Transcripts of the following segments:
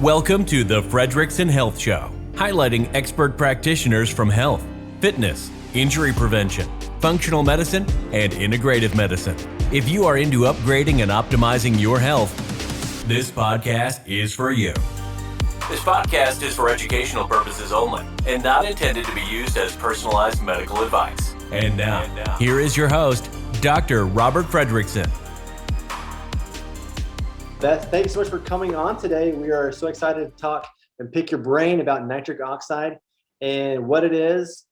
Welcome to the Fredrickson Health Show, highlighting expert practitioners from health, fitness, injury prevention, functional medicine, and integrative medicine. If you are into upgrading and optimizing your health, this podcast is for you. This podcast is for educational purposes only and not intended to be used as personalized medical advice. And now, here is your host, Dr. Robert Fredrickson. Beth, thanks so much for coming on today. We are so excited to talk and pick your brain about nitric oxide and what it is,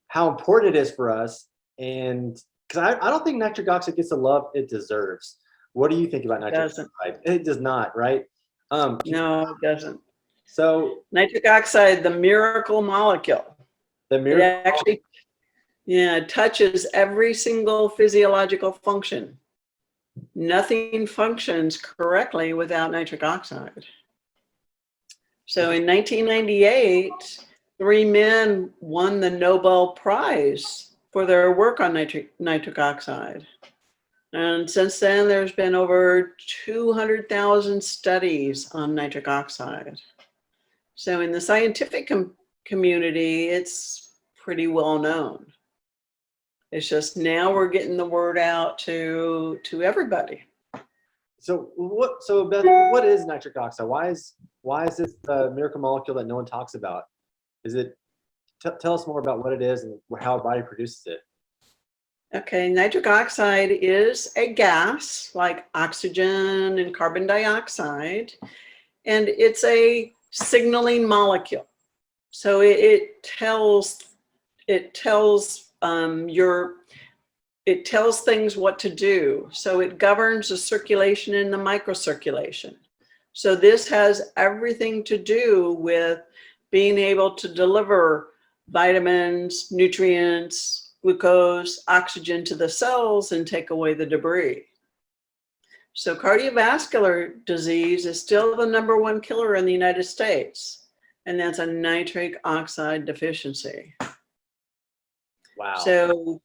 how important it is for us, and because I don't think nitric oxide gets the love it deserves. What do you think about nitric oxide? It does not, right? No, it doesn't. So nitric oxide, the miracle molecule. It actually, it touches every single physiological function. Nothing functions correctly without nitric oxide. So in 1998, 3 men won the Nobel Prize for their work on nitric oxide. And since then, there's been over 200,000 studies on nitric oxide. So in the scientific community, it's pretty well known. It's just now we're getting the word out to everybody. So Beth, what is nitric oxide? Why is it the miracle molecule that no one talks about? Is it? Tell us more about what it is and how our body produces it. Okay, nitric oxide is a gas like oxygen and carbon dioxide, and it's a signaling molecule. So it tells things what to do. So it governs the circulation and the microcirculation. So this has everything to do with being able to deliver vitamins, nutrients, glucose, oxygen to the cells and take away the debris. So cardiovascular disease is still the #1 killer in the United States, and that's a nitric oxide deficiency. Wow. So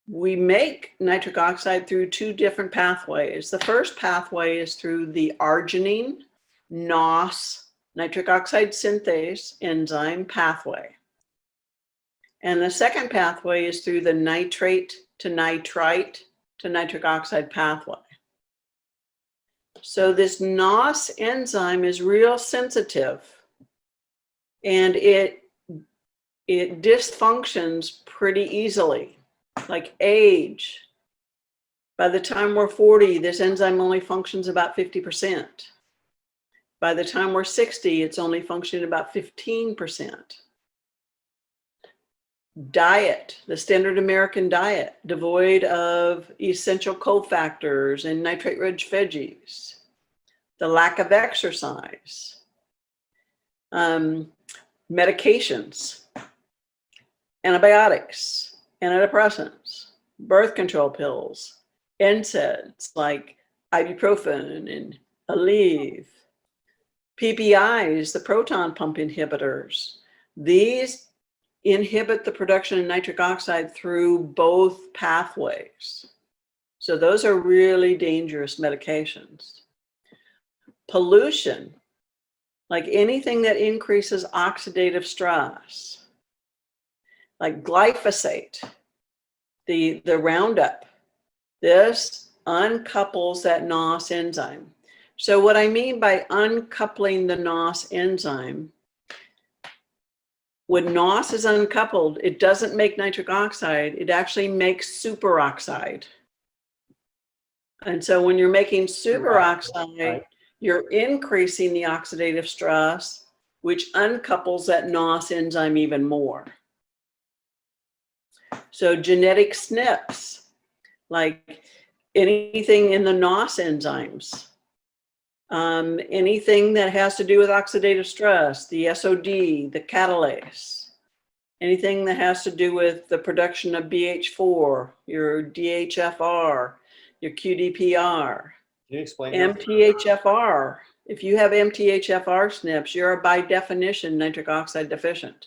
we make nitric oxide through 2 different pathways. The first pathway is through the arginine NOS, nitric oxide synthase enzyme pathway. And the second pathway is through the nitrate to nitrite to nitric oxide pathway. So this NOS enzyme is real sensitive, and it dysfunctions pretty easily, like age. By the time we're 40, this enzyme only functions about 50%. By the time we're 60, it's only functioning about 15%. Diet, the standard American diet, devoid of essential cofactors and nitrate-rich veggies. The lack of exercise. Medications. Antibiotics, antidepressants, birth control pills, NSAIDs like ibuprofen and Aleve, PPIs, the proton pump inhibitors. These inhibit the production of nitric oxide through both pathways. So those are really dangerous medications. Pollution, like anything that increases oxidative stress, like glyphosate, the Roundup, this uncouples that NOS enzyme. So what I mean by uncoupling the NOS enzyme, when NOS is uncoupled, it doesn't make nitric oxide, it actually makes superoxide. And so when you're making superoxide, you're increasing the oxidative stress, which uncouples that NOS enzyme even more. So genetic SNPs, like anything in the NOS enzymes, anything that has to do with oxidative stress, the SOD, the catalase, anything that has to do with the production of BH4, your DHFR, your QDPR. Can you explain MTHFR. If you have MTHFR SNPs, you're by definition nitric oxide deficient.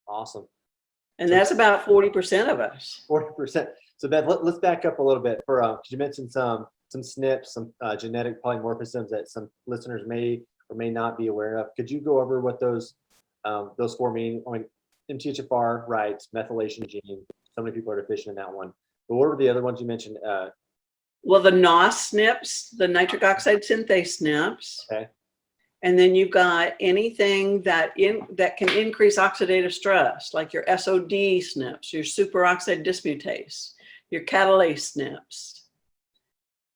Awesome. And that's about 40% of us. 40%. So Beth, let's back up a little bit. Because you mentioned some SNPs, some genetic polymorphisms that some listeners may or may not be aware of. Could you go over what those four mean? I mean, MTHFR, right, methylation gene. So many people are deficient in that one. But what were the other ones you mentioned? Well, the NOS SNPs, the nitric oxide synthase SNPs. Okay. And then you've got anything that can increase oxidative stress, like your SOD SNPs, your superoxide dismutase, your catalase SNPs,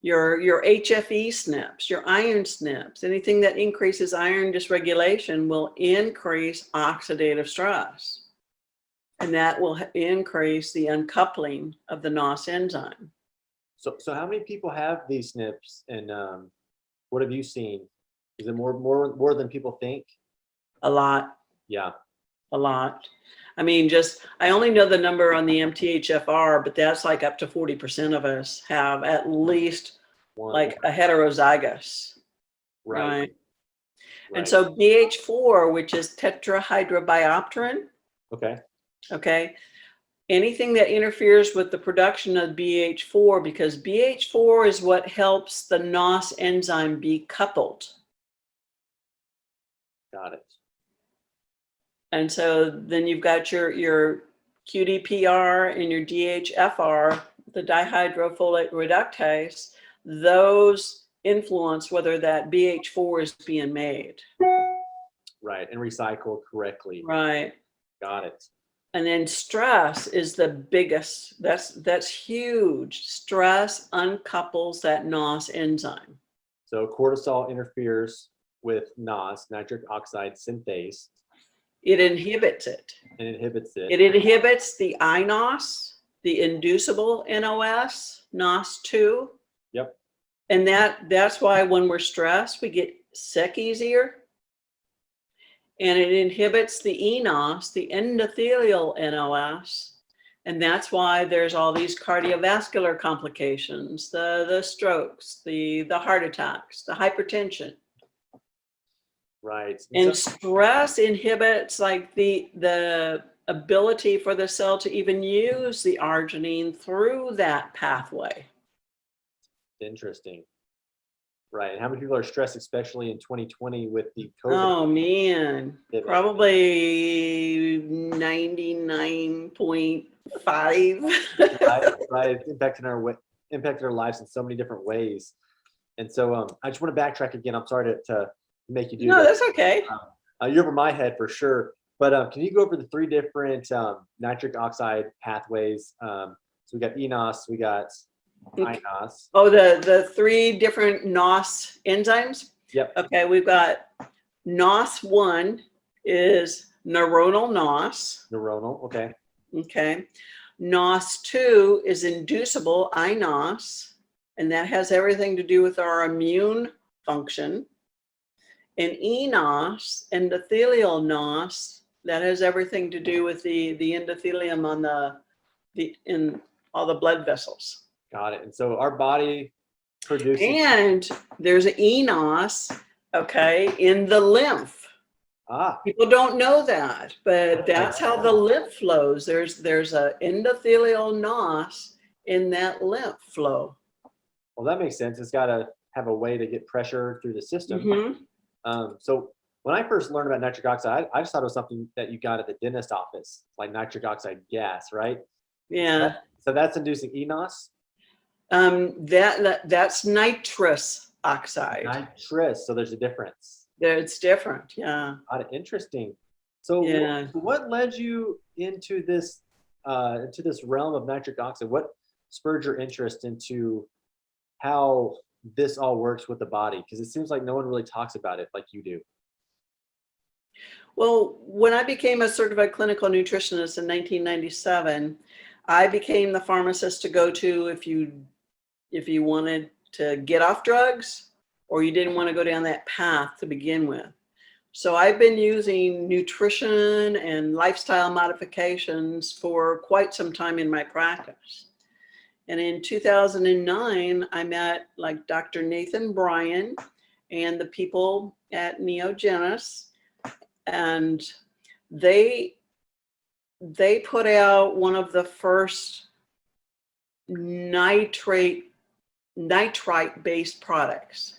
your HFE SNPs, your iron SNPs. Anything that increases iron dysregulation will increase oxidative stress. And that will increase the uncoupling of the NOS enzyme. So how many people have these SNPs, and what have you seen? Is it more than people think? A lot. Yeah. A lot. I mean, I only know the number on the MTHFR, but that's like up to 40% of us have at least like a heterozygous. Right. And so BH4, which is tetrahydrobiopterin. Okay. Anything that interferes with the production of BH4, because BH4 is what helps the NOS enzyme be coupled. Got it. And so then you've got your QDPR and your DHFR, the dihydrofolate reductase. Those influence whether that BH4 is being made. Right, and recycled correctly. Right. Got it. And then stress is the biggest. That's huge. Stress uncouples that NOS enzyme. So cortisol interferes with NOS, nitric oxide synthase. It inhibits it. And inhibits it. It inhibits the iNOS, the inducible NOS, NOS2. Yep. And that's why when we're stressed, we get sick easier. And it inhibits the eNOS, the endothelial NOS. And that's why there's all these cardiovascular complications, the strokes, the heart attacks, the hypertension. Right. And stress inhibits like the ability for the cell to even use the arginine through that pathway. Interesting. Right. And how many people are stressed, especially in 2020 with the COVID? Oh man, probably 99.5. Right. It's impacted our lives in so many different ways. And so I just want to backtrack again. I'm sorry to make you do that. No, that's okay. You're over my head for sure. But can you go over the three different nitric oxide pathways? So we got eNOS, we got iNOS. Oh, the three different NOS enzymes? Yep. Okay, we've got NOS1 is neuronal NOS. Neuronal, okay. Okay. NOS2 is inducible iNOS, and that has everything to do with our immune function. And eNOS, endothelial NOS, that has everything to do with the endothelium on in all the blood vessels. Got it. And so our body produces. And there's an eNOS, okay, in the lymph. People don't know that, but that's how the lymph flows. There's a endothelial NOS in that lymph flow. Well, that makes sense. It's got to have a way to get pressure through the system. Mm-hmm. So when I first learned about nitric oxide, I just thought it was something that you got at the dentist office, like nitric oxide gas, right? Yeah. So that's inducing eNOS? That's nitrous oxide. Nitrous. So there's a difference. It's different. Yeah. Interesting. So yeah. What led you into this realm of nitric oxide? What spurred your interest into how this all works with the body? Because it seems like no one really talks about it like you do. Well, when I became a certified clinical nutritionist in 1997, I became the pharmacist to go to if you wanted to get off drugs or you didn't want to go down that path to begin with. So I've been using nutrition and lifestyle modifications for quite some time in my practice. And in 2009, I met like Dr. Nathan Bryan and the people at Neogenis, and they put out one of the first nitrite-based products.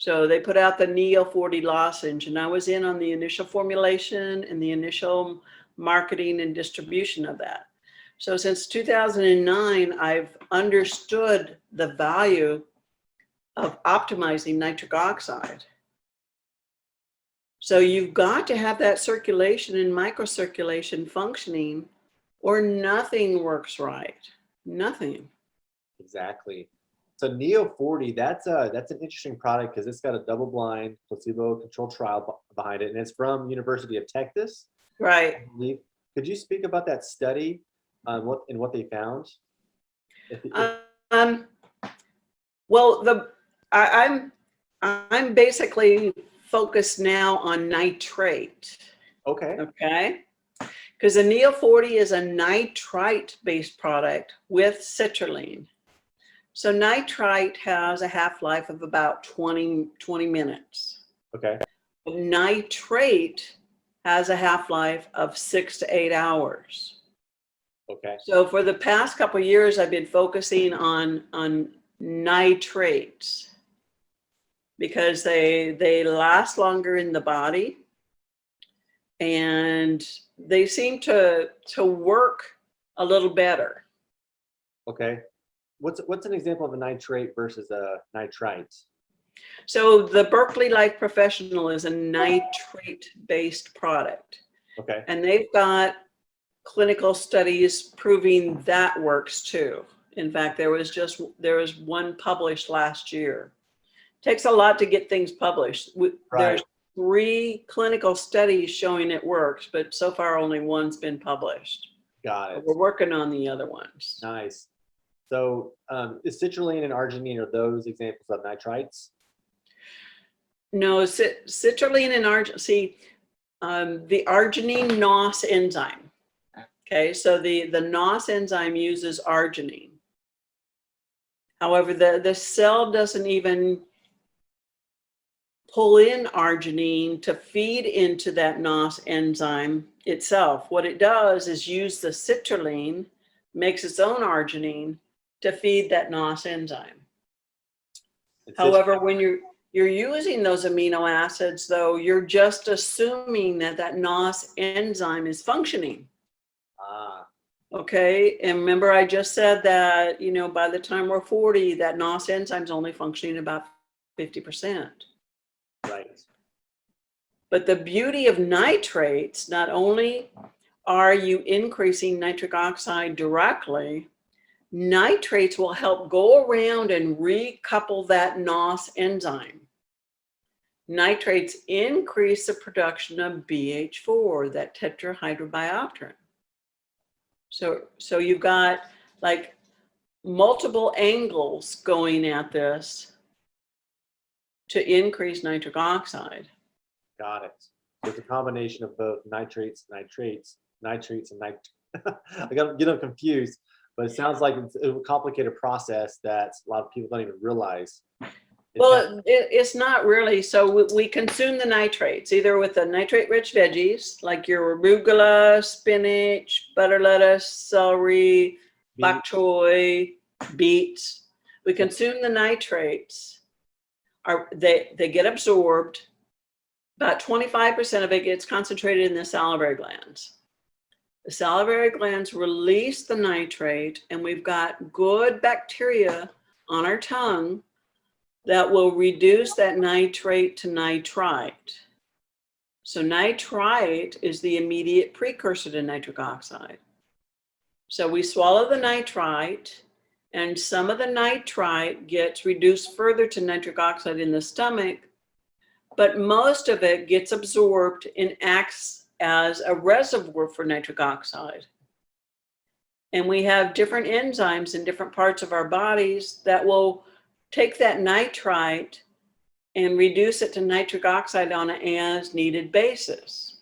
So they put out the Neo 40 lozenge, and I was in on the initial formulation and the initial marketing and distribution of that. So since 2009, I've understood the value of optimizing nitric oxide. So you've got to have that circulation and microcirculation functioning, or nothing works right. Nothing. Exactly. So Neo 40, that's an interesting product because it's got a double-blind placebo-controlled trial behind it, and it's from University of Texas. Right. I believe. Could you speak about that study, what they found? Well, I'm basically focused now on nitrate. Okay. Okay. Because the Neo 40 is a nitrite-based product with citrulline. So nitrite has a half-life of about 20 minutes. Okay. Nitrate has a half-life of 6 to 8 hours. Okay. So for the past couple of years, I've been focusing on nitrates because they last longer in the body, and they seem to work a little better. Okay. What's an example of a nitrate versus a nitrite? So the Berkeley Life Professional is a nitrate-based product. Okay. And they've got clinical studies proving that works too. In fact, there was one published last year. It takes a lot to get things published. Right. There's 3 clinical studies showing it works, but so far only one's been published. Got it. We're working on the other ones. Nice. So is citrulline and arginine, are those examples of nitrites? No, citrulline and arginine. See, the arginine NOS enzyme. Okay, so the NOS enzyme uses arginine. However, the cell doesn't even pull in arginine to feed into that NOS enzyme itself. What it does is use the citrulline, makes its own arginine to feed that NOS enzyme. However, when you're using those amino acids, though, you're just assuming that NOS enzyme is functioning. Ah. Okay, and remember I just said that, by the time we're 40, that NOS enzyme is only functioning about 50%. Right. But the beauty of nitrates, not only are you increasing nitric oxide directly, nitrates will help go around and recouple that NOS enzyme. Nitrates increase the production of BH4, that tetrahydrobiopterin. So you've got like multiple angles going at this to increase nitric oxide. Got it. So it's a combination of both nitrates, nitrates, and I get them confused, but it sounds like it's a complicated process that a lot of people don't even realize. Well, it's not really. So we consume the nitrates either with the nitrate-rich veggies like your arugula, spinach, butter lettuce, celery, bok choy, beets. We consume the nitrates. They get absorbed. About 25% of it gets concentrated in the salivary glands. The salivary glands release the nitrate, and we've got good bacteria on our tongue that will reduce that nitrate to nitrite. So nitrite is the immediate precursor to nitric oxide. So we swallow the nitrite, and some of the nitrite gets reduced further to nitric oxide in the stomach, but most of it gets absorbed and acts as a reservoir for nitric oxide. And we have different enzymes in different parts of our bodies that will take that nitrite and reduce it to nitric oxide on an as needed basis.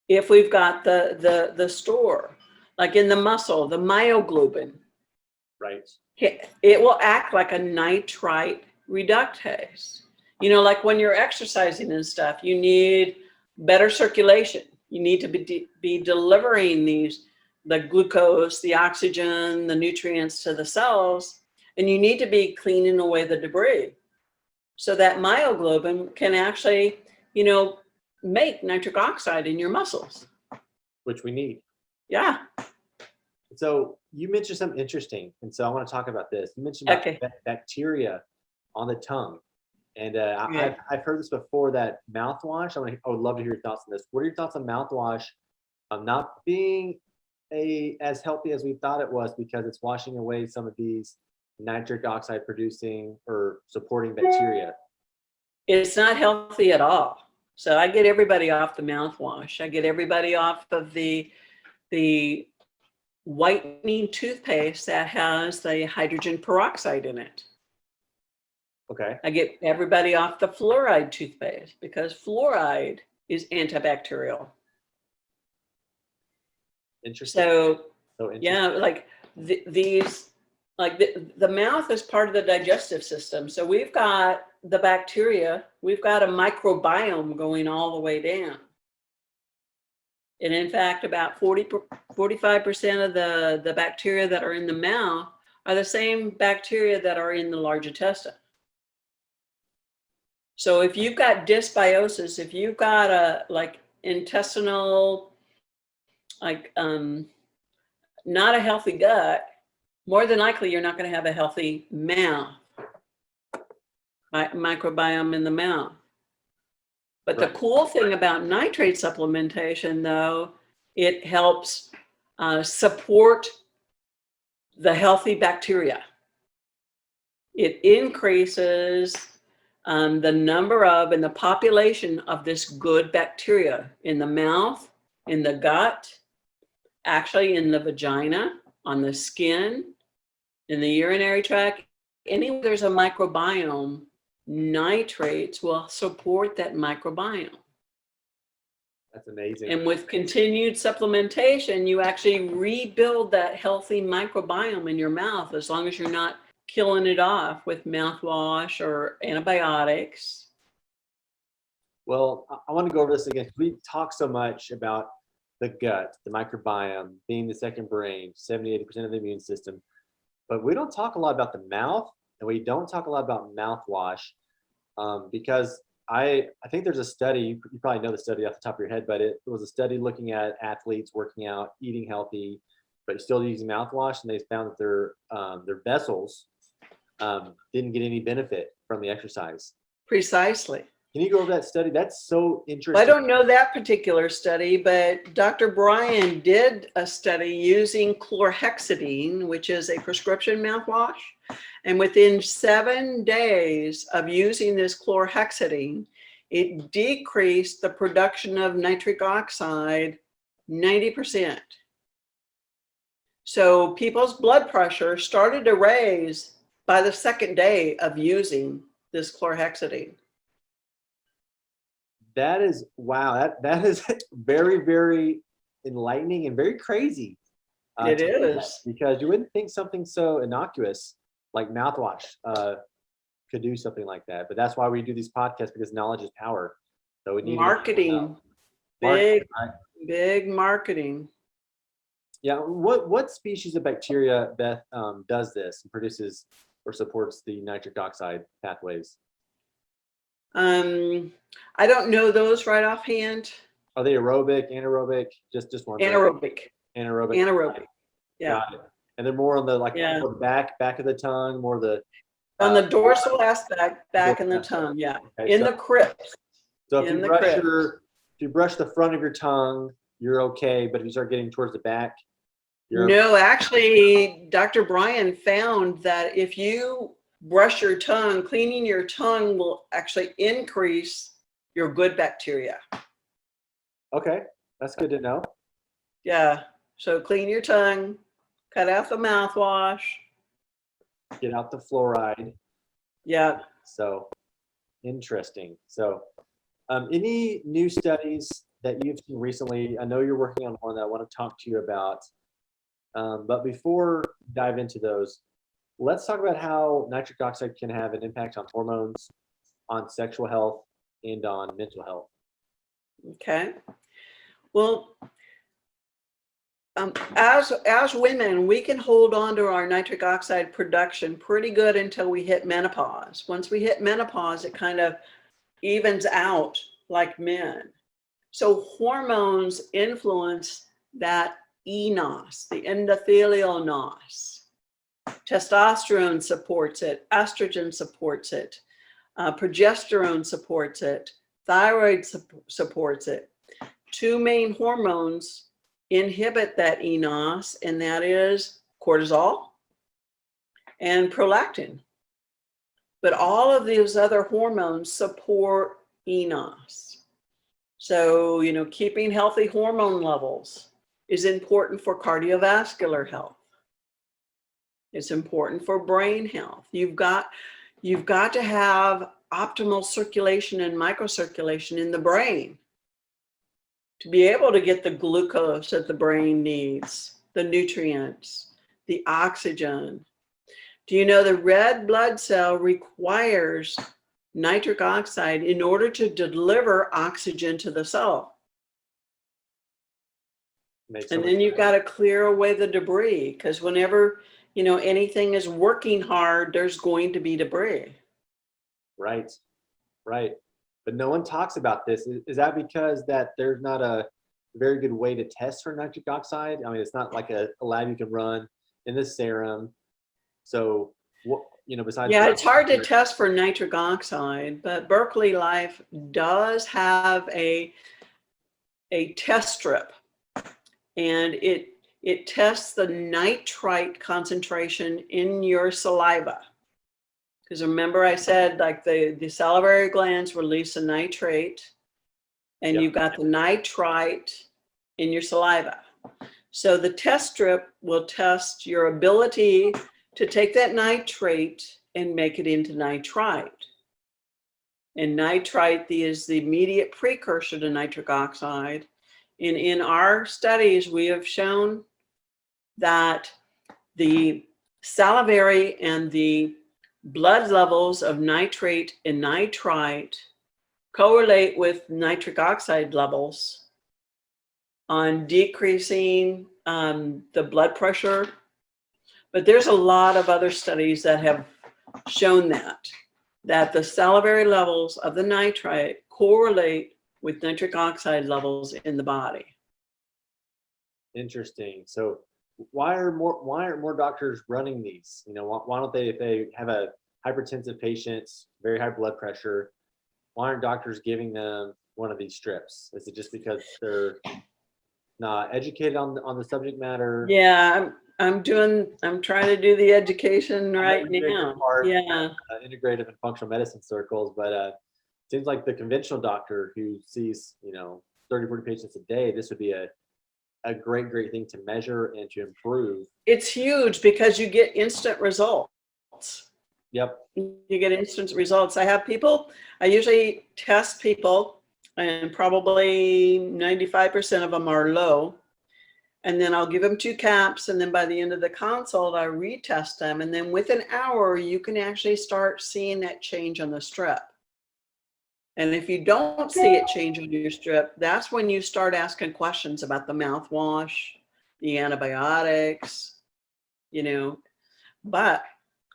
If we've got the store, like in the muscle, the myoglobin, Right. it will act like a nitrite reductase. Like when you're exercising and stuff, you need better circulation. You need to be delivering the glucose, the oxygen, the nutrients to the cells, and you need to be cleaning away the debris. so that myoglobin can actually, you know, make nitric oxide in your muscles. Which we need. Yeah. So you mentioned something interesting, and so I want to talk about this. You mentioned about Okay. bacteria on the tongue, and Yeah. I've heard this before. That mouthwash. I would love to hear your thoughts on this. What are your thoughts on mouthwash not being as healthy as we thought it was because it's washing away some of these nitric oxide producing or supporting bacteria? It's not healthy at all. So I get everybody off the mouthwash. I get everybody off of the whitening toothpaste that has the hydrogen peroxide in it. Okay. I get everybody off the fluoride toothpaste because fluoride is antibacterial. Interesting. So interesting. yeah, like these, like the mouth is part of the digestive system. So we've got the bacteria, we've got a microbiome going all the way down. And in fact, about 45% of the bacteria that are in the mouth are the same bacteria that are in the large intestine. So if you've got dysbiosis, if you've got a like intestinal, like not a healthy gut, more than likely you're not going to have a healthy mouth, microbiome in the mouth. But the cool thing about nitrate supplementation, though, it helps support the healthy bacteria. It increases the number of and the population of this good bacteria in the mouth, in the gut, actually in the vagina, on the skin, in the urinary tract. Anywhere there's a microbiome, nitrates will support that microbiome. That's amazing. And with continued supplementation, you actually rebuild that healthy microbiome in your mouth as long as you're not killing it off with mouthwash or antibiotics. Well, I want to go over this again. We talk so much about the gut, the microbiome, being the second brain, 70–80% of the immune system. But we don't talk a lot about the mouth, and we don't talk a lot about mouthwash because I think there's a study, you probably know the study off the top of your head, but it was a study looking at athletes working out, eating healthy, but still using mouthwash, and they found that their vessels didn't get any benefit from the exercise. Precisely. Can you go over that study? That's so interesting. I don't know that particular study, but Dr. Bryan did a study using chlorhexidine, which is a prescription mouthwash. And within 7 days of using this chlorhexidine, it decreased the production of nitric oxide 90%. So people's blood pressure started to raise by the second day of using this chlorhexidine. That is, wow, that is very, very enlightening and very crazy. It is. Because you wouldn't think something so innocuous like mouthwash could do something like that. But that's why we do these podcasts, because knowledge is power. So we need marketing, big marketing. Yeah. What species of bacteria, Beth, does this and produces or supports the nitric oxide pathways? I don't know those right offhand. Are they aerobic, anaerobic? Just one. Anaerobic. Anaerobic. Anaerobic. Yeah. Got it. And they're more on the more back of the tongue, more the on the dorsal aspect, back in the tongue. Yeah. Okay, in the crypt. So if you brush the front of your tongue, you're okay. But if you start getting towards the back, no. Actually, Dr. Bryan found that if you brush your tongue, cleaning your tongue will actually increase your good bacteria. Okay, that's good to know. Yeah, so clean your tongue, cut out the mouthwash. Get out the fluoride. Yeah. So, interesting. So, any new studies that you've seen recently? I know you're working on one that I want to talk to you about. But before we dive into those, let's talk about how nitric oxide can have an impact on hormones, on sexual health, and on mental health. Okay. Well, As women, we can hold on to our nitric oxide production pretty good until we hit menopause. Once we hit menopause, it kind of evens out like men. So hormones influence that enos, the endothelial nos. Testosterone supports it, estrogen supports it, progesterone supports it, thyroid supports it. Two main hormones inhibit that enos, and that is cortisol and prolactin. But all of these other hormones support enos. So, you know, keeping healthy hormone levels is important for cardiovascular health. It's important for brain health. You've got to have optimal circulation and microcirculation in the brain to be able to get the glucose that the brain needs, the nutrients, the oxygen. Do you know the red blood cell requires nitric oxide in order to deliver oxygen to the cell? And then you've got to clear away the debris, because whenever, you know, anything is working hard, there's going to be debris. Right, right. But no one talks about this. Is that because that there's not a very good way to test for nitric oxide? I mean, it's not like a lab you can run in the serum. So, what, you know, besides... Yeah, it's hard to test for nitric oxide, but Berkeley Life does have a test strip, and it tests the nitrite concentration in your saliva. Because remember I said, like, the salivary glands release a nitrate, and you've got the nitrite in your saliva. So the test strip will test your ability to take that nitrate and make it into nitrite. And nitrite is the immediate precursor to nitric oxide. And in our studies, we have shown that the salivary and the blood levels of nitrate and nitrite correlate with nitric oxide levels on decreasing the blood pressure. But there's a lot of other studies that have shown that the salivary levels of the nitrite correlate with nitric oxide levels in the body. Interesting. So why aren't more doctors running these? You know, why don't they, if they have a hypertensive patient, very high blood pressure, why aren't doctors giving them one of these strips? Is it just because they're not educated on the subject matter? Yeah, I'm trying to do the education right now. Yeah. Integrative and functional medicine circles, but seems like the conventional doctor who sees, you know, 30, 40 patients a day, this would be a great thing to measure and to improve. It's huge because you get instant results. Yep. You get instant results. I usually test people, and probably 95% of them are low. And then I'll give them 2 caps. And then by the end of the consult, I retest them. And then within an hour, you can actually start seeing that change on the strip. And if you don't see it change on your strip, that's when you start asking questions about the mouthwash, the antibiotics, you know. But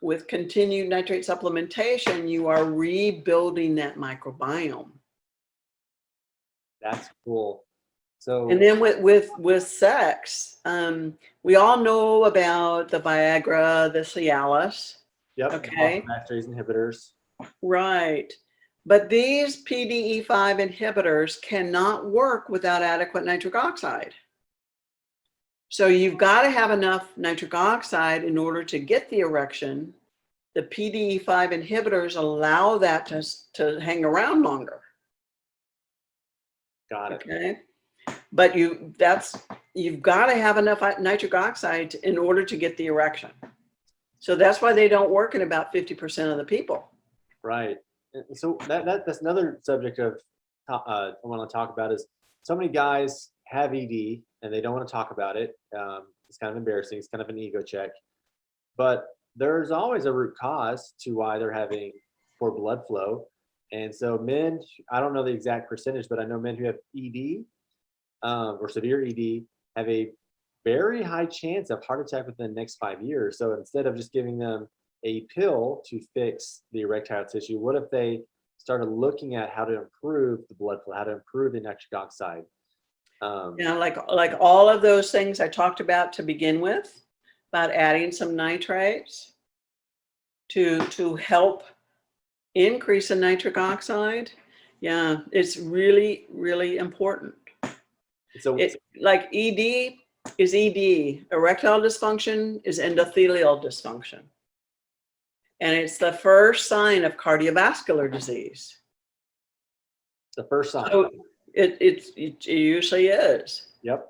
with continued nitrate supplementation, you are rebuilding that microbiome. That's cool. So, and then with sex, we all know about the Viagra, the Cialis. Yep. Okay. Esterase inhibitors. Right. But these PDE5 inhibitors cannot work without adequate nitric oxide. So you've got to have enough nitric oxide in order to get the erection. The PDE5 inhibitors allow that to hang around longer. Got it. Okay. But you've got to have enough nitric oxide in order to get the erection. So that's why they don't work in about 50% of the people. Right. So that's another subject of I want to talk about is so many guys have ED and they don't want to talk about it. It's kind of embarrassing. It's kind of an ego check. But there's always a root cause to why they're having poor blood flow. And so men, I don't know the exact percentage, but I know men who have ED or severe ED have a very high chance of heart attack within the next 5 years. So instead of just giving them a pill to fix the erectile tissue, what if they started looking at how to improve the blood flow, how to improve the nitric oxide? Like all of those things I talked about to begin with, about adding some nitrates to help increase the nitric oxide. Yeah, it's really, really important. So like ED is ED, erectile dysfunction is endothelial dysfunction. And it's the first sign of cardiovascular disease. the first sign. So it usually is. Yep.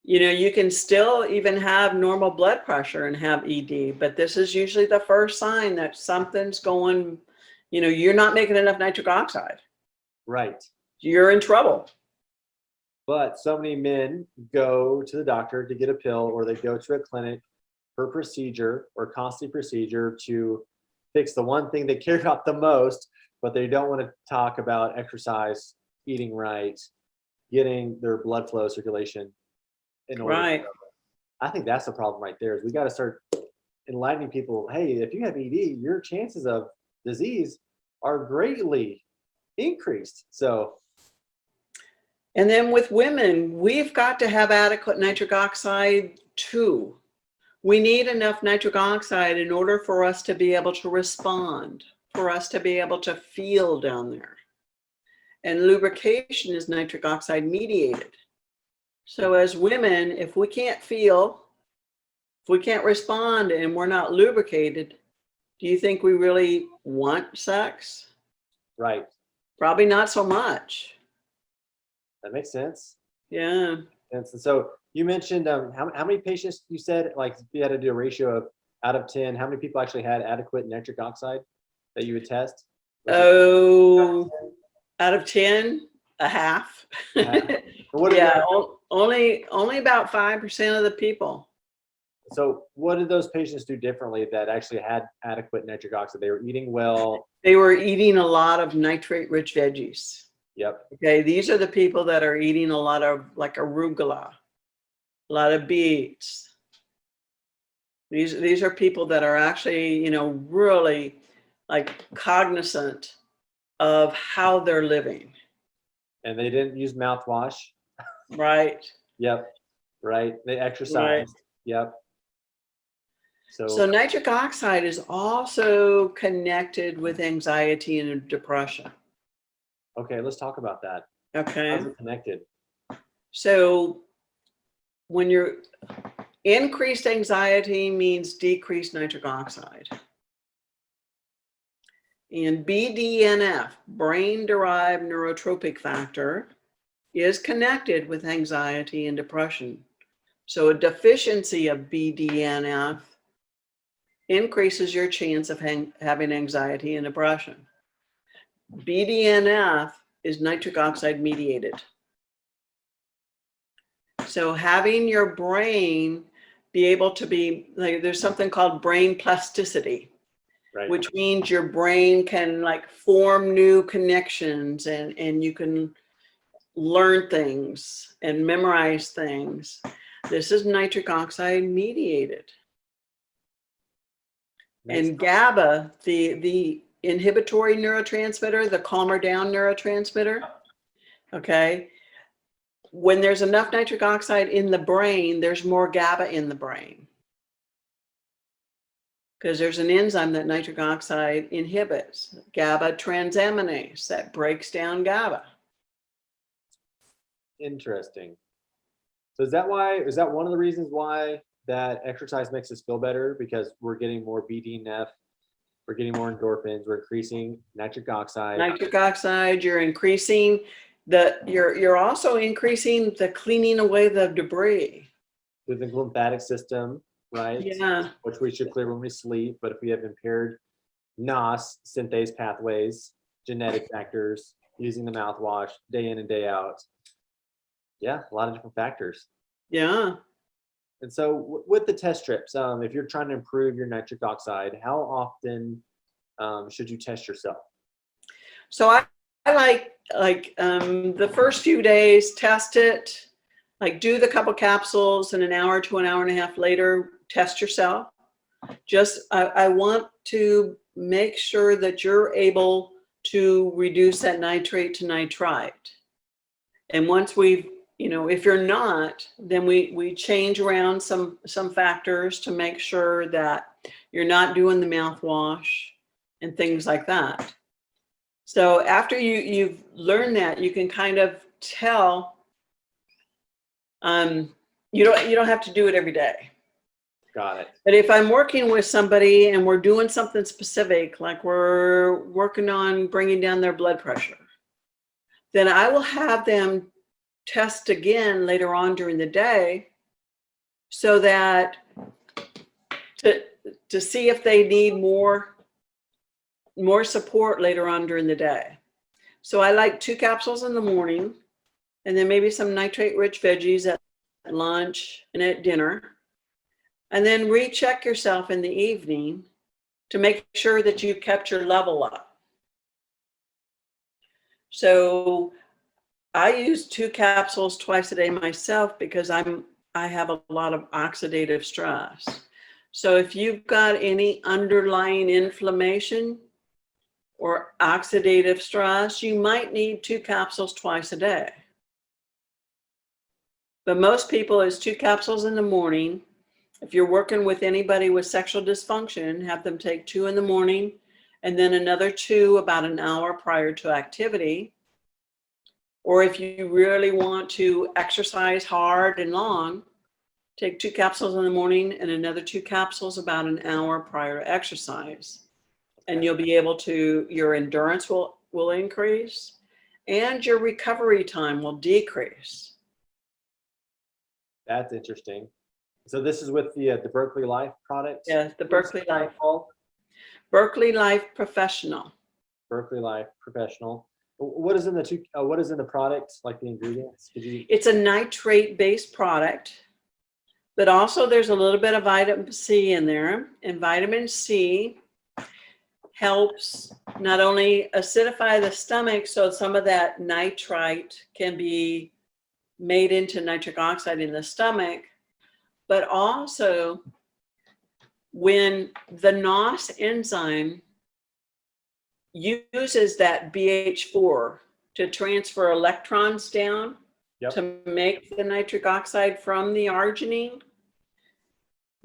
You know, you can still even have normal blood pressure and have ED, but this is usually the first sign that something's going, you know, you're not making enough nitric oxide. Right. You're in trouble. But so many men go to the doctor to get a pill, or they go to a clinic for a procedure or costly procedure to fix the one thing they care about the most, but they don't want to talk about exercise, eating right, getting their blood flow circulation in order. Right. I think that's the problem right there, is we got to start enlightening people. Hey, if you have ED, your chances of disease are greatly increased. So, and then with women, we've got to have adequate nitric oxide too. We need enough nitric oxide in order for us to be able to respond, for us to be able to feel down there. And lubrication is nitric oxide mediated. So as women, if we can't feel, if we can't respond and we're not lubricated, do you think we really want sex? right. Probably not so much. That makes sense. Yeah. And so you mentioned how many patients you said, like, if you had to do a ratio of out of 10, how many people actually had adequate nitric oxide that you would test? Oh, out of 10, a half. Yeah, only about 5% of the people. So what did those patients do differently that actually had adequate nitric oxide? They were eating well. They were eating a lot of nitrate-rich veggies. Yep. Okay, these are the people that are eating a lot of like arugula, a lot of beets. These are people that are actually, you know, really like cognizant of how they're living. And they didn't use mouthwash. Right. Yep. Right. They exercised. Right. Yep. So nitric oxide is also connected with anxiety and depression. Okay, let's talk about that. Okay. How's it connected? So when you're increased anxiety means decreased nitric oxide. And BDNF, brain-derived neurotropic factor, is connected with anxiety and depression. So a deficiency of BDNF increases your chance of having anxiety and depression. BDNF is nitric oxide mediated. So having your brain be able to be, like, there's something called brain plasticity, Right. which means your brain can like form new connections and you can learn things and memorize things. This is nitric oxide mediated. And GABA, the inhibitory neurotransmitter, the calmer down neurotransmitter, okay, when there's enough nitric oxide in the brain, there's more GABA in the brain. Because there's an enzyme that nitric oxide inhibits, GABA transaminase, that breaks down GABA. Interesting. So is that one of the reasons why that exercise makes us feel better? Because we're getting more BDNF, we're getting more endorphins, we're increasing nitric oxide. Nitric oxide, you're increasing you're also increasing the cleaning away the debris. Through the lymphatic system, right? Yeah. Which we should clear when we sleep, but if we have impaired NOS, synthase pathways, genetic factors, using the mouthwash day in and day out. Yeah, a lot of different factors. Yeah. And so with the test strips, if you're trying to improve your nitric oxide, how often should you test yourself? So I like the first few days, test it. Like do the couple capsules and an hour to an hour and a half later, test yourself. I want to make sure that you're able to reduce that nitrate to nitrite. And once we've, if you're not, then we change around some factors to make sure that you're not doing the mouthwash and things like that. So after you've learned that, you can kind of tell, you don't have to do it every day. Got it. But if I'm working with somebody and we're doing something specific, like we're working on bringing down their blood pressure, then I will have them test again later on during the day so that to see if they need more support later on during the day. So I like 2 capsules in the morning and then maybe some nitrate rich veggies at lunch and at dinner. And then recheck yourself in the evening to make sure that you kept your level up. So I use 2 capsules twice a day myself because I have a lot of oxidative stress. So if you've got any underlying inflammation or oxidative stress, you might need 2 capsules twice a day. But most people is 2 capsules in the morning. If you're working with anybody with sexual dysfunction, have them take 2 in the morning and then another 2 about an hour prior to activity. Or if you really want to exercise hard and long, take 2 capsules in the morning and another 2 capsules about an hour prior to exercise. And you'll be able to, your endurance will increase and your recovery time will decrease. That's interesting. So this is with the Berkeley Life product? Yes, the Berkeley Life. Berkeley Life Professional. Berkeley Life Professional. What is in the what is in the product, like the ingredients? It's a nitrate-based product, but also there's a little bit of vitamin C in there. And vitamin C helps not only acidify the stomach, so some of that nitrite can be made into nitric oxide in the stomach, but also when the NOS enzyme uses that BH4 to transfer electrons down to make the nitric oxide from the arginine,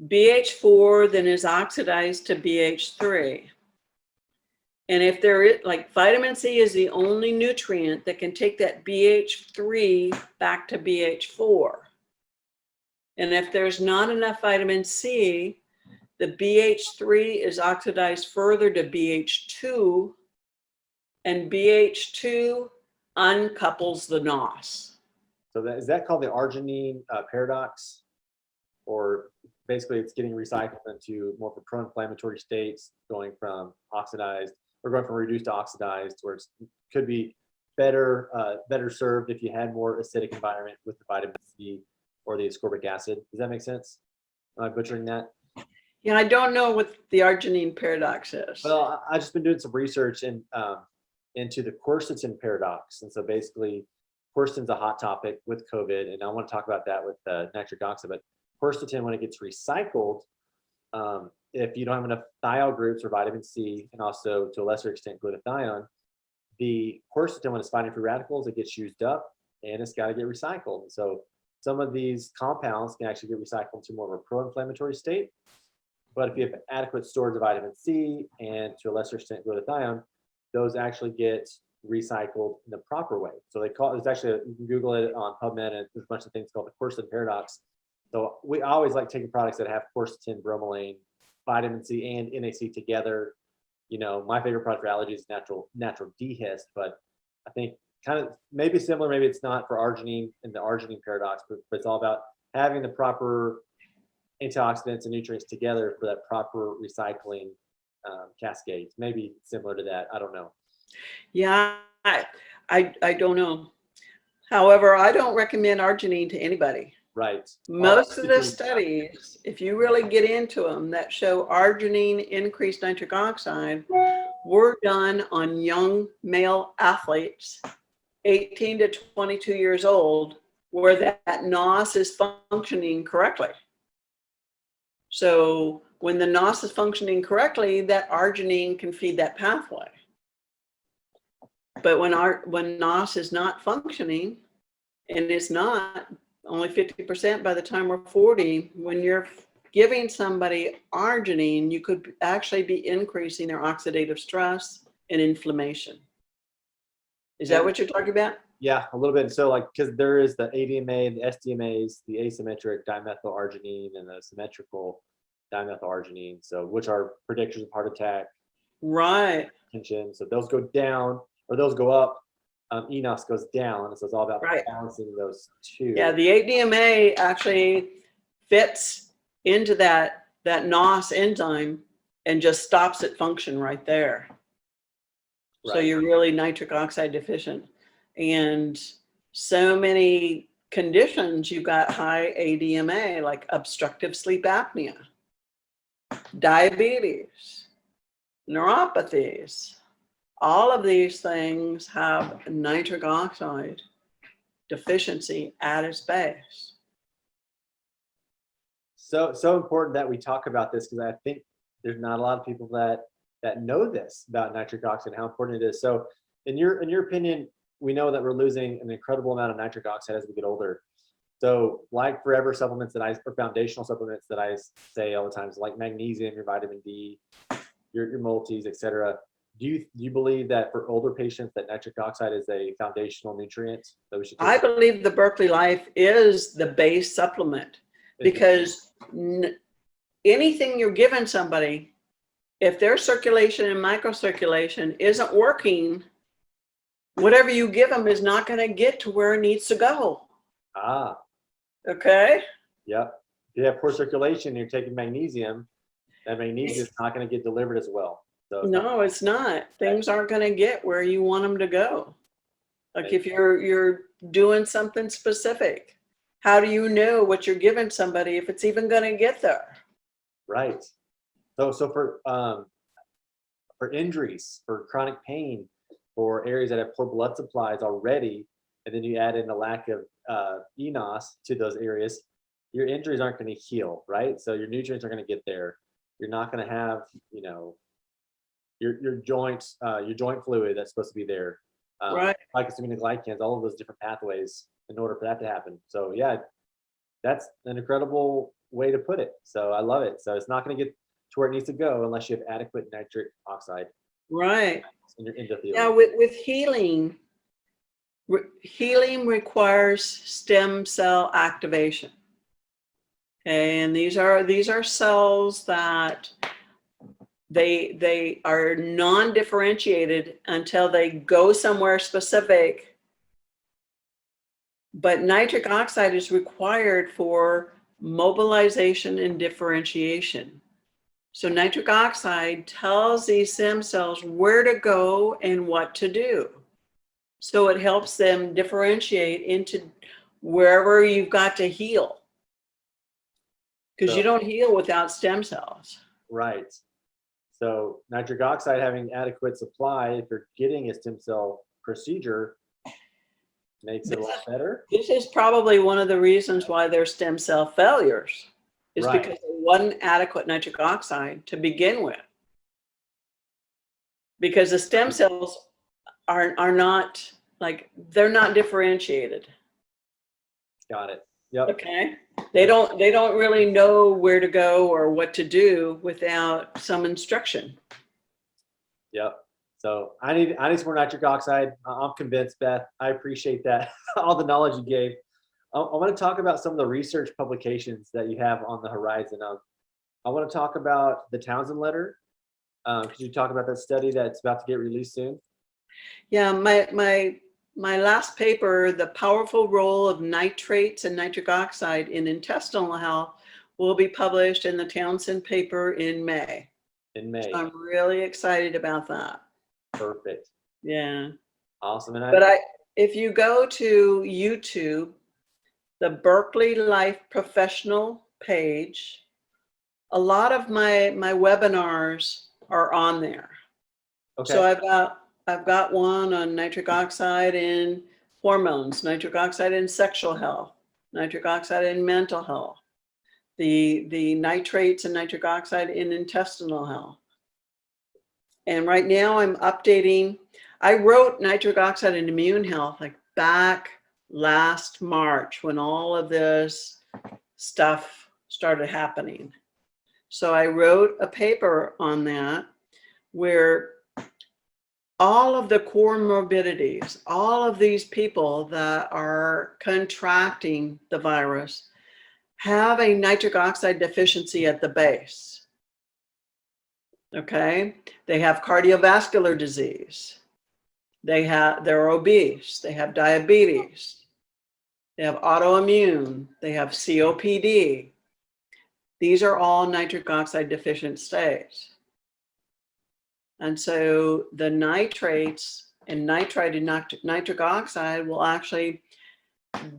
BH4 then is oxidized to BH3. And if there is, like vitamin C is the only nutrient that can take that BH3 back to BH4. And if there's not enough vitamin C, the BH3 is oxidized further to BH2, and BH2 uncouples the NOS. So is that called the arginine paradox? Or basically it's getting recycled into more pro-inflammatory states, going from oxidized, or going from reduced to oxidized, where it could be better served if you had more acidic environment with the vitamin C or the ascorbic acid. Does that make sense? Am I butchering that? Yeah, I don't know what the arginine paradox is. Well, I've just been doing some research into the quercetin paradox. And so basically, quercetin's a hot topic with COVID, and I want to talk about that with nitric oxide. But quercetin, when it gets recycled, if you don't have enough thiol groups or vitamin C, and also to a lesser extent glutathione, the quercetin, when it's fighting free radicals, it gets used up and it's got to get recycled. And so some of these compounds can actually get recycled to more of a pro-inflammatory state. But if you have adequate storage of vitamin C and to a lesser extent glutathione, those actually get recycled in the proper way. So they call it, you can Google it on PubMed, and there's a bunch of things called the quercetin paradox. So I always like taking products that have quercetin, bromelain, vitamin C, and NAC together. You know, my favorite product for allergies is natural dehyst, but I think kind of maybe similar, maybe it's not for arginine and the arginine paradox, but it's all about having the proper antioxidants and nutrients together for that proper recycling cascades. Maybe similar to that. I don't know. Yeah, I don't know. However, I don't recommend arginine to anybody. Right. Most of the studies, if you really get into them, that show arginine increased nitric oxide were done on young male athletes, 18 to 22 years old, where that NOS is functioning correctly. So when the NOS is functioning correctly, that arginine can feed that pathway. But when NOS is not functioning, and it's not, only 50% by the time we're 40, when you're giving somebody arginine, you could actually be increasing their oxidative stress and inflammation. Is that what you're talking about? Yeah, a little bit. So like, because there is the ADMA, the SDMAs, the asymmetric dimethylarginine and the symmetrical dimethylarginine, so which are predictors of heart attack, Right. tension. So those go down or those go up. eNOS goes down. So it's all about Right. balancing those two. Yeah, the ADMA actually fits into that NOS enzyme and just stops it function right there. Right. So you're really nitric oxide deficient. And so many conditions, you've got high ADMA, like obstructive sleep apnea, diabetes, neuropathies. All of these things have nitric oxide deficiency at its base. So important that we talk about this, because I think there's not a lot of people that know this about nitric oxide, how important it is. So in your opinion, we know that we're losing an incredible amount of nitric oxide as we get older. So like forever supplements or foundational supplements that I say all the time, so like magnesium, your vitamin D, your multis, etc. Do you believe that for older patients that nitric oxide is a foundational nutrient that we should take? I believe the Berkeley Life is the base supplement, because anything you're giving somebody, if their circulation and microcirculation isn't working, whatever you give them is not going to get to where it needs to go. Ah. Okay. Yep. If you have poor circulation, you're taking magnesium, that magnesium is not going to get delivered as well. So no, it's not. Things aren't going to get where you want them to go. Like if you're doing something specific, how do you know what you're giving somebody if it's even going to get there? Right. So for injuries, for chronic pain, for areas that have poor blood supplies already, and then you add in a lack of eNOS to those areas, your injuries aren't going to heal, right? So your nutrients are going to get there. You're not going to have, your joints, your joint fluid that's supposed to be there. Right. Glycosaminoglycans, all of those different pathways in order for that to happen. So yeah, that's an incredible way to put it. So I love it. So it's not going to get to where it needs to go unless you have adequate nitric oxide. Right. In your endothelium. Now with healing requires stem cell activation. And these are cells that they are non-differentiated until they go somewhere specific. But nitric oxide is required for mobilization and differentiation. So nitric oxide tells these stem cells where to go and what to do. So it helps them differentiate into wherever you've got to heal. Because you don't heal without stem cells. Right. So nitric oxide having adequate supply, if you're getting a stem cell procedure, makes it a lot better. This is probably one of the reasons why there's stem cell failures, is Right. because there wasn't adequate nitric oxide to begin with. Because the stem cells are not, like, they're not differentiated. Got it. Yep. Okay. They don't really know where to go or what to do without some instruction. Yep. So I need some more nitric oxide. I'm convinced, Beth. I appreciate that. All the knowledge you gave. I want to talk about some of the research publications that you have on the horizon. I want to talk about the Townsend letter. Could you talk about that study that's about to get released soon? Yeah, my last paper, The Powerful Role of Nitrates and Nitric Oxide in Intestinal Health, will be published in the Townsend paper in May. In May. So I'm really excited about that. Perfect. Yeah. Awesome. If you go to YouTube, the Berkeley Life Professional page, a lot of my webinars are on there. Okay. So I've got one on nitric oxide and hormones, nitric oxide in sexual health, nitric oxide in mental health, the nitrates and nitric oxide in intestinal health. And right now I'm updating, I wrote nitric oxide in immune health like back last March when all of this stuff started happening. So I wrote a paper on that where all of the comorbidities, all of these people that are contracting the virus have a nitric oxide deficiency at the base. Okay, they have cardiovascular disease. They're obese. They have diabetes. They have autoimmune. They have COPD. These are all nitric oxide deficient states. And so the nitrates and nitrite and nitric oxide will actually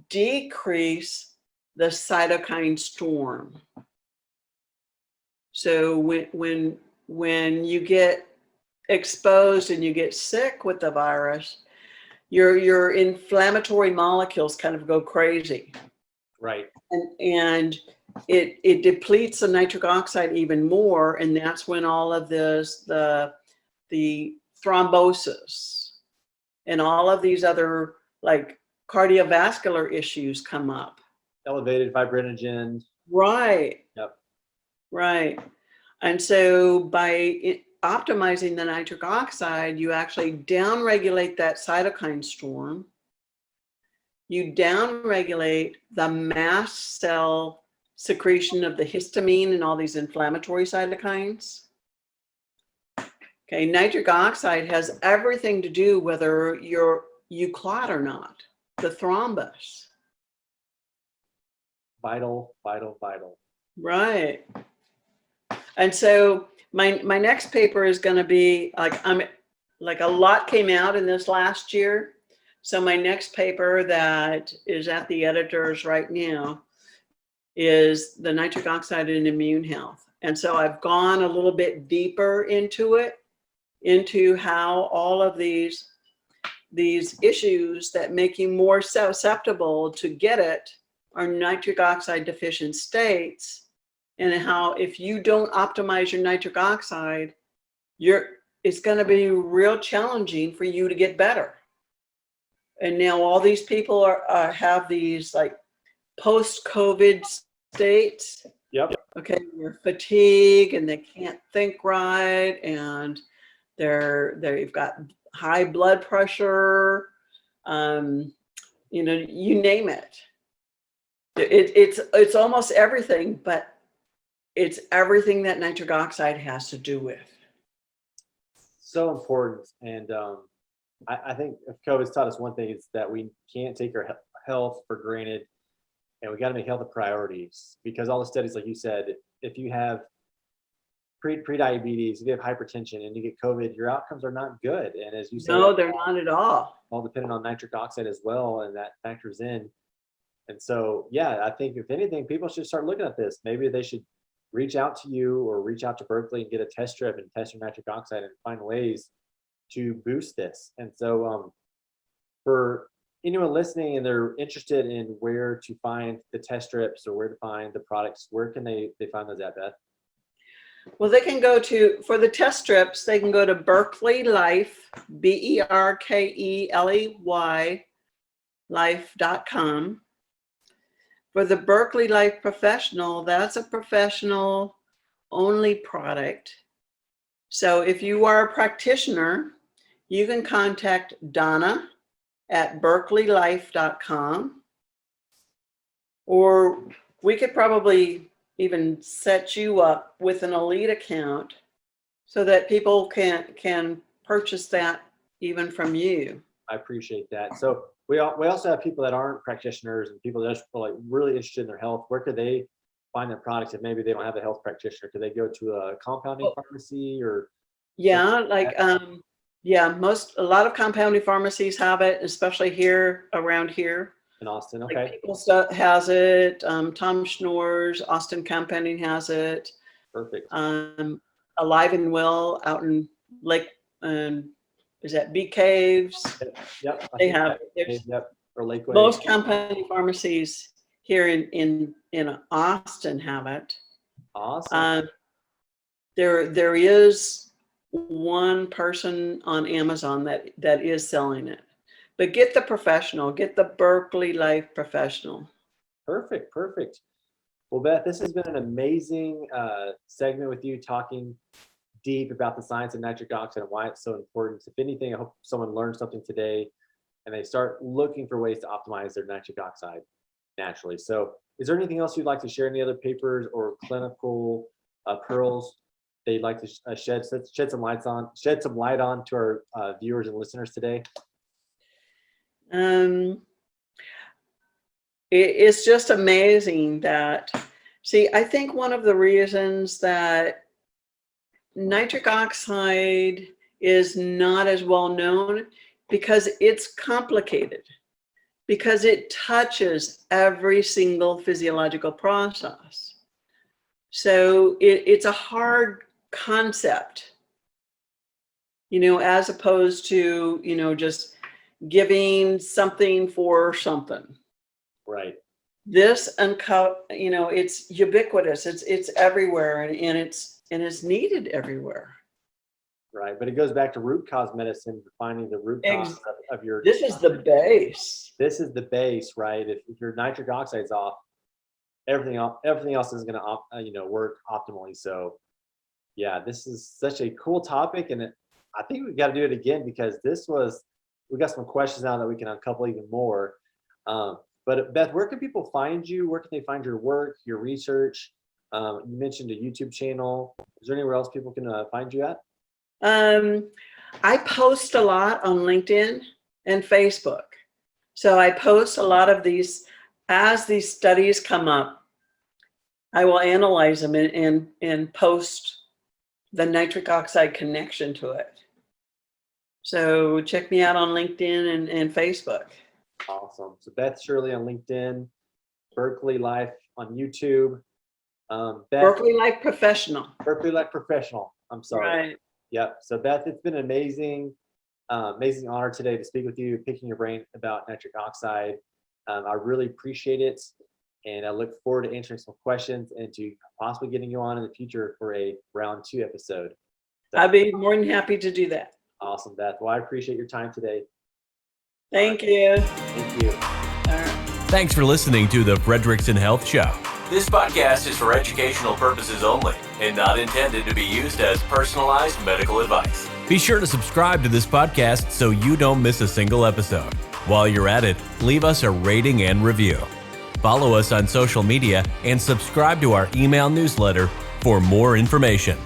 decrease the cytokine storm. So when you get exposed and you get sick with the virus, your inflammatory molecules kind of go crazy. Right. And it depletes the nitric oxide even more, and that's when all of this, the thrombosis and all of these other like cardiovascular issues come up. Elevated fibrinogen. Right. Yep. Right. And so by optimizing the nitric oxide, you actually downregulate that cytokine storm. You downregulate the mast cell secretion of the histamine and all these inflammatory cytokines. Okay, nitric oxide has everything to do whether you clot or not, the thrombus. Vital, vital, vital. Right. And so my next paper is going to be like a lot came out in this last year. So my next paper that is at the editors right now is the nitric oxide in immune health. And so I've gone a little bit deeper into it, into how all of these issues that make you more susceptible to get it are nitric oxide deficient states, and how if you don't optimize your nitric oxide, it's going to be real challenging for you to get better. And now all these people have these like post-COVID states. Yep. Okay, they're fatigued and they can't think right, and they've got high blood pressure. You know, you name it. It's almost everything, but it's everything that nitric oxide has to do with. So important. And I think if COVID's taught us one thing, is that we can't take our health for granted, and we got to make health a priorities, because all the studies, like you said, if you have pre-diabetes, if you have hypertension and you get COVID, your outcomes are not good. And as you said, No, they're not at all. All dependent on nitric oxide as well, and that factors in. And so, yeah, I think if anything, people should start looking at this. Maybe they should reach out to you or reach out to Berkeley and get a test strip and test your nitric oxide and find ways to boost this. And so for anyone listening and they're interested in where to find the test strips or where to find the products, where can they find those at, Beth? Well, they can go to, for the test strips, they can go to Berkeley Life, BERKELEY, life.com. For the Berkeley Life Professional, that's a professional only product. So if you are a practitioner, you can contact Donna at berkeleylife.com, or we could probably even set you up with an elite account so that people can purchase that even from you. I appreciate that. So we also have people that aren't practitioners and people that are like really interested in their health. Where could they find their products if maybe they don't have a health practitioner? Could they go to a compounding pharmacy or? Yeah, like yeah, a lot of compounding pharmacies have it, especially here around here. In Austin, okay. Like People has it. Tom Schnorr's Austin Compounding has it. Perfect. Alive and Well out in Lake is that Bee Caves? Yep. They have, there's Yep. Or Lakeway. most company pharmacies here in Austin have it. Awesome. There is one person on Amazon that is selling it, but get the professional, get the Berkeley Life Professional. Perfect. Well, Beth, this has been an amazing segment with you, talking deep about the science of nitric oxide and why it's so important. If anything, I hope someone learned something today and they start looking for ways to optimize their nitric oxide naturally. So is there anything else you'd like to share? Any other papers or clinical pearls that you'd like to shed some light on to our viewers and listeners today? It's just amazing that, see, I think one of the reasons that nitric oxide is not as well known because it's complicated, because it touches every single physiological process. So it's a hard concept, as opposed to, just giving something for something. Right. This it's ubiquitous. It's everywhere, and it's needed everywhere. Right, but it goes back to root cause medicine, finding the root cause of your. This is the base. This is the base, right? If your nitric oxide's off, everything else is going to work optimally. So, yeah, this is such a cool topic, and I think we got to do it again because we got some questions now that we can uncouple even more. But Beth, where can people find you? Where can they find your work, your research? You mentioned a YouTube channel. Is there anywhere else people can find you at? I post a lot on LinkedIn and Facebook. So I post a lot of these, as these studies come up, I will analyze them and post the nitric oxide connection to it. So check me out on LinkedIn and Facebook. Awesome. So Beth Shirley on LinkedIn, Berkeley Life on YouTube. Berkeley Life Professional. Berkeley Life Professional. I'm sorry. Right. Yep. So Beth, it's been an amazing honor today to speak with you, picking your brain about nitric oxide. I really appreciate it, and I look forward to answering some questions and to possibly getting you on in the future for a round 2 episode. So, I'd be more than happy to do that. Awesome, Beth. Well, I appreciate your time today. Thank you. Thank you. Thanks for listening to the Fredrickson Health Show. This podcast is for educational purposes only and not intended to be used as personalized medical advice. Be sure to subscribe to this podcast so you don't miss a single episode. While you're at it, leave us a rating and review. Follow us on social media and subscribe to our email newsletter for more information.